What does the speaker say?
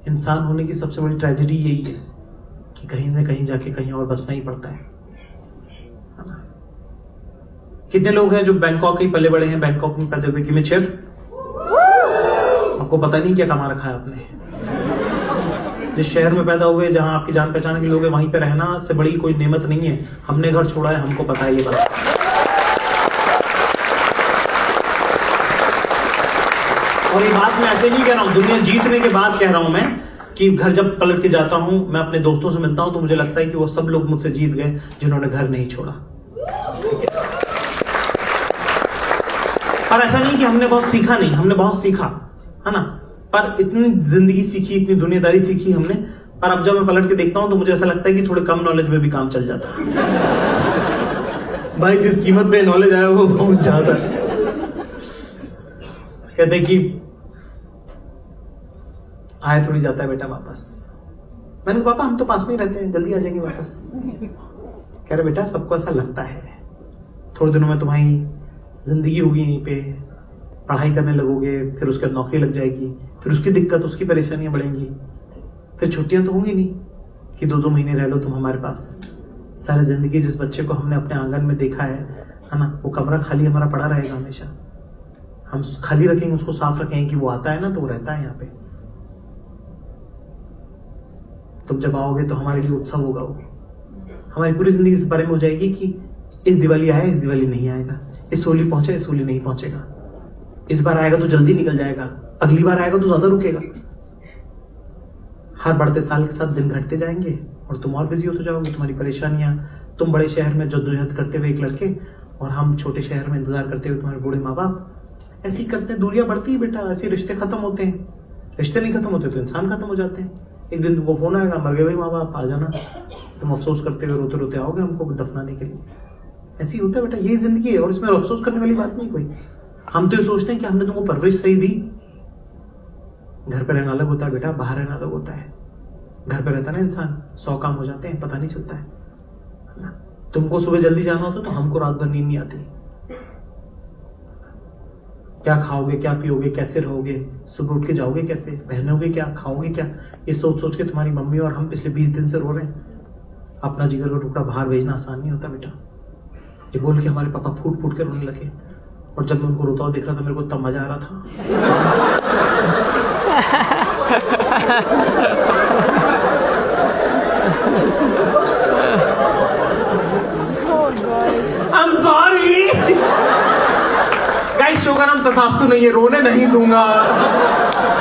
इंसान होने की सबसे बड़ी ट्रेजेडी यही है कि कहीं ना कहीं जाके कहीं और बसना ही पड़ता है ना। कितने लोग हैं जो बैंकॉक के पले बड़े हैं, बैंकॉक में पैदा हुए, कि चेफ आपको पता नहीं क्या कमा रखा है आपने। जिस शहर में पैदा हुए, जहां आपकी जान पहचान के लोग हैं, वहीं पे रहना से बड़ी कोई नेमत नहीं है। हमने घर छोड़ा है, हमको पता है ये बात। और ये बात मैं ऐसे नहीं कह रहा हूं, दुनिया जीतने के बाद कह रहा हूं मैं, कि घर जब पलट के जाता हूं, मैं अपने दोस्तों से मिलता हूं, तो मुझे लगता है कि वो सब लोग मुझसे जीत गए जिन्होंने घर नहीं छोड़ा। पर ऐसा नहीं कि हमने बहुत सीखा नहीं, हमने बहुत सीखा है ना, पर इतनी जिंदगी सीखी, इतनी दुनियादारी सीखी हमने। पर अब जब मैं पलट के देखता हूं तो मुझे ऐसा लगता है कि थोड़े कम नॉलेज में भी काम चल जाता है। भाई जिस कीमत पे नॉलेज आया वो बहुत ज्यादा है। कहते कि आया थोड़ी जाता है बेटा वापस। मैंने कहा पापा हम तो पास में ही रहते हैं, जल्दी आ जाएंगे वापस। कह रहे बेटा सबको ऐसा लगता है, थोड़े दिनों में तुम्हारी जिंदगी होगी यहीं पे, पढ़ाई करने लगोगे, फिर उसके बाद नौकरी लग जाएगी, फिर उसकी दिक्कत, उसकी परेशानियां बढ़ेंगी, फिर छुट्टियां तो होंगी नहीं कि 2-2 महीने रह लो तुम हमारे पास। सारी जिंदगी जिस बच्चे को हमने अपने आंगन में देखा है ना, वो कमरा खाली हमारा पड़ा रहेगा हमेशा। हम खाली रखेंगे, उसको साफ रखेंगे कि वो आता है ना तो वो रहता है यहाँ पे। तुम जब आओगे तो हमारे लिए उत्सव होगा। वो हमारी पूरी जिंदगी इस बारे में हो जाएगी कि इस दिवाली आया, इस दिवाली नहीं आएगा, इस होली पहुंचा, इस होली नहीं पहुंचेगा, इस बार आएगा तो जल्दी निकल जाएगा, अगली बार आएगा तो ज्यादा रुकेगा। हर बढ़ते साल के साथ दिन घटते जाएंगे और तुम और बिजी होते जाओगे। तुम्हारी परेशानियां, तुम बड़े शहर में जद्दोजहद करते हुए एक लड़के, और हम छोटे शहर में इंतजार करते हुए तुम्हारे बूढ़े माँ बाप। ऐसे ही करते, दूरियां बढ़ती है बेटा, ऐसे रिश्ते खत्म होते हैं। रिश्ते नहीं खत्म होते तो इंसान खत्म हो जाते हैं। एक दिन तुमको फोन आएगा, मर गए भाई माँ बाप, आ जाना। तुम अफसोस करते हुए रोते रोते आओगे हमको दफनाने के लिए। ऐसे ही होता है बेटा, यही जिंदगी है, और इसमें अफसोस करने वाली बात नहीं कोई। हम तो ये सोचते हैं कि हमने तुमको परवरिश सही दी। घर पे रहना अलग होता है बेटा, बाहर रहना अलग होता है। घर पे रहता है ना इंसान, 100 काम हो जाते हैं, पता नहीं चलता है ना। तुमको सुबह जल्दी जाना होता तो हमको रात भर नींद नहीं आती। क्या खाओगे, क्या पियोगे, कैसे रहोगे, सुबह उठ के जाओगे कैसे, पहनोगे क्या, खाओगे क्या, ये सोच सोच के तुम्हारी मम्मी और हम पिछले 20 दिन से रो रहे हैं। अपना जिगर का टुकड़ा बाहर भेजना आसान नहीं होता बेटा। ये बोल के हमारे पापा फूट फूट के रोने लगे, और जब मैं उनको रोता हुआ देख रहा था मेरे को तब मजा आ रहा था। I'm sorry गाइस, शो का नाम तथास्तु नहीं है, रोने नहीं दूंगा।